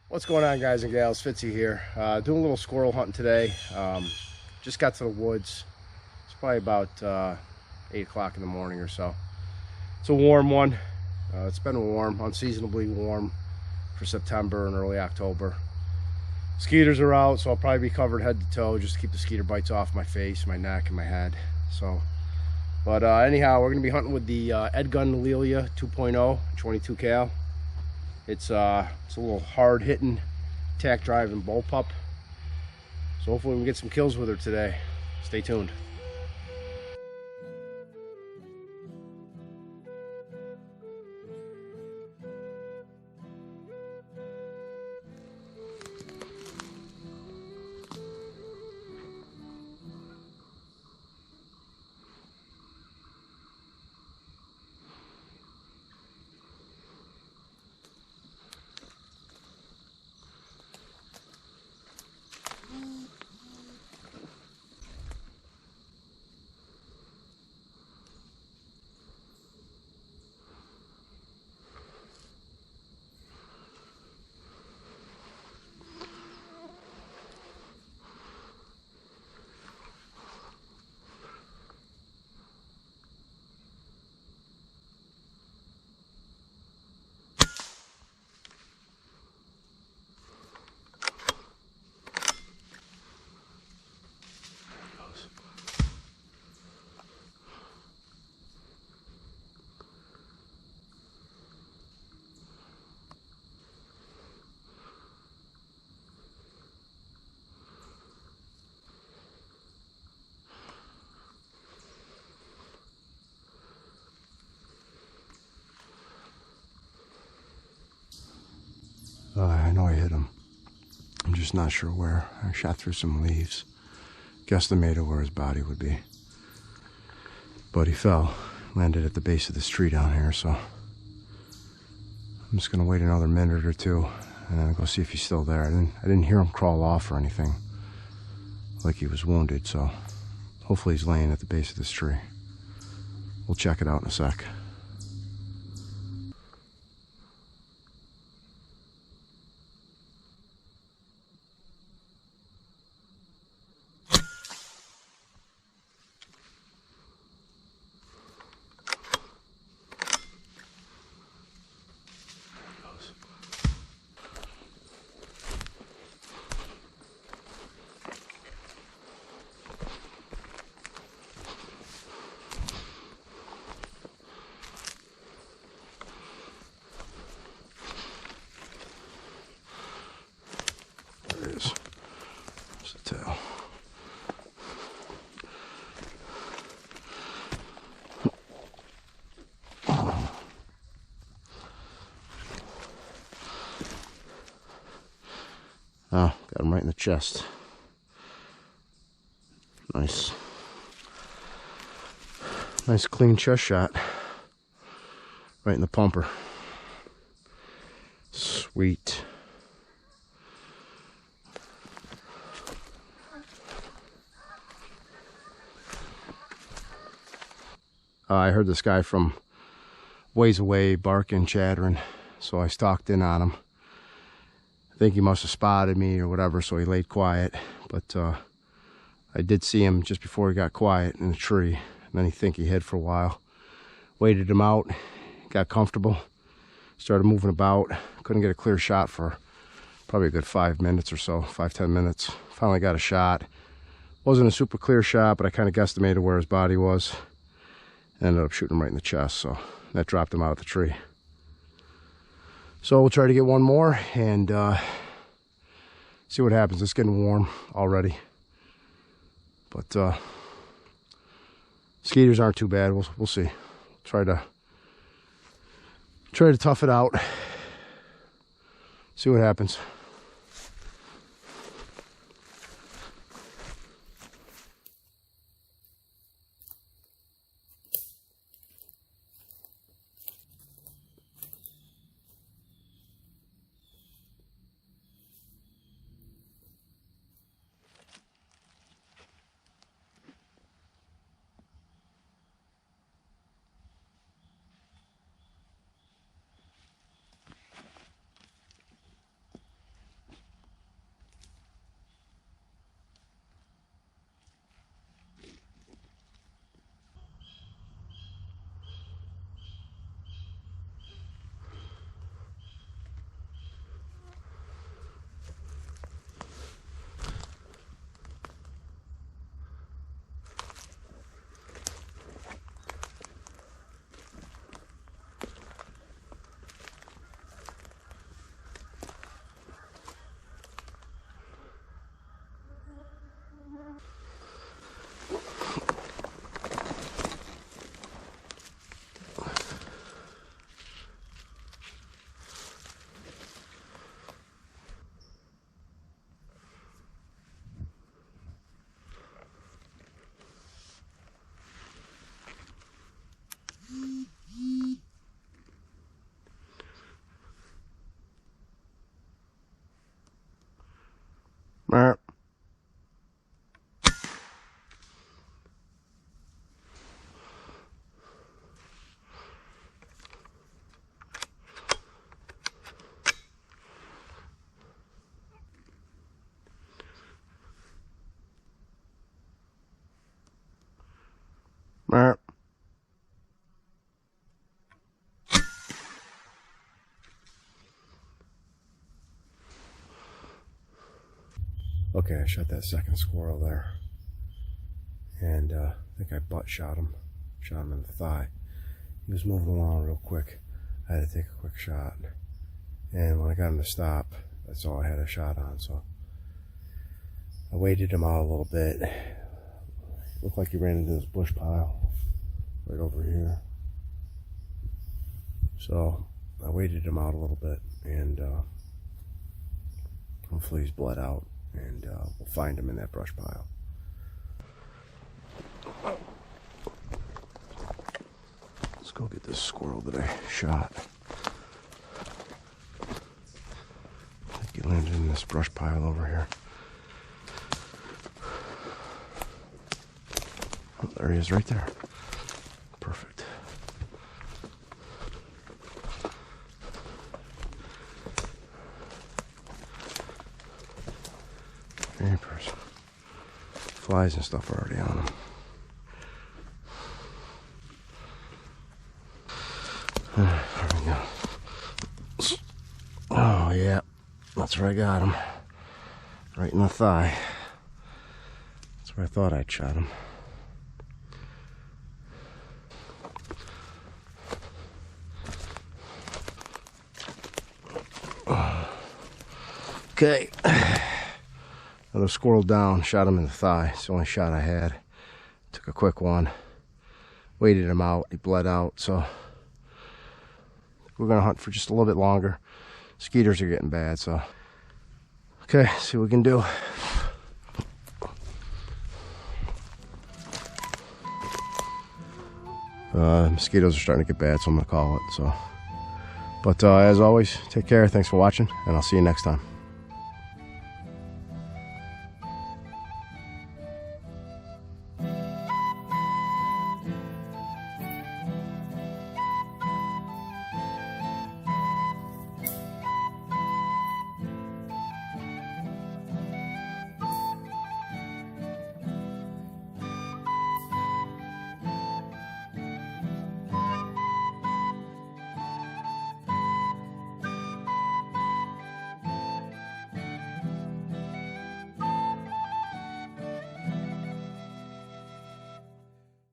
What's going on, guys and gals? Fitzy here. Doing a little squirrel hunting today. Just got to the woods. It's probably about 8 o'clock in the morning or so. It's a warm one. It's been warm, unseasonably warm for September and early October. Skeeters are out, so I'll probably be covered head to toe just to keep the skeeter bites off my face, my neck, and my head. But anyhow, we're going to be hunting with the EDgun Lelya 2.0 22 cal. It's a little hard-hitting, tack-driving bullpup. So hopefully we can get some kills with her today. Stay tuned. I know I hit him. I'm just not sure where. I shot through some leaves. Guesstimated where his body would be. But he fell. Landed at the base of this tree down here, so I'm just gonna wait another minute or two and then go see if he's still there. I didn't hear him crawl off or anything like he was wounded, so hopefully he's laying at the base of this tree. We'll check it out in a sec. There's the tail. Oh, got him right in the chest. Nice. Nice clean chest shot. Right in the pumper. Sweet. I heard this guy from ways away barking, chattering, so I stalked in on him. I think he must have spotted me or whatever, so he laid quiet. But I did see him just before he got quiet in the tree. And then I think he hid for a while. Waited him out, got comfortable, started moving about. Couldn't get a clear shot for probably a good 5 minutes or so, 5-10 minutes. Finally got a shot. Wasn't a super clear shot, but I kind of guesstimated where his body was. Ended up shooting him right in the chest, so that dropped him out of the tree. So we'll try to get one more and see what happens. It's getting warm already, but skeeters aren't too bad. We'll see. Try to tough it out. See what happens. Okay, I shot that second squirrel there. And I think I butt shot him. Shot him in the thigh. He was moving along real quick. I had to take a quick shot. And when I got him to stop, that's all I had a shot on. So I waited him out a little bit. Looked like he ran into this bush pile right over here. So I waited him out a little bit, and hopefully he's bled out, and we'll find him in that brush pile. Let's go get this squirrel that I shot. I think he landed in this brush pile over here. Oh, there he is right there. Perfect. Papers. Flies and stuff are already on him. There we go. Oh yeah, that's where I got him. Right in the thigh. That's where I thought I'd shot him. Okay. Another squirrel down, shot him in the thigh. It's the only shot I had. Took a quick one. Waited him out. He bled out, so we're gonna hunt for just a little bit longer. Mosquitoes are getting bad, so okay, see what we can do. Mosquitoes are starting to get bad, so I'm gonna call it. So, but as always, take care. Thanks for watching, and I'll see you next time.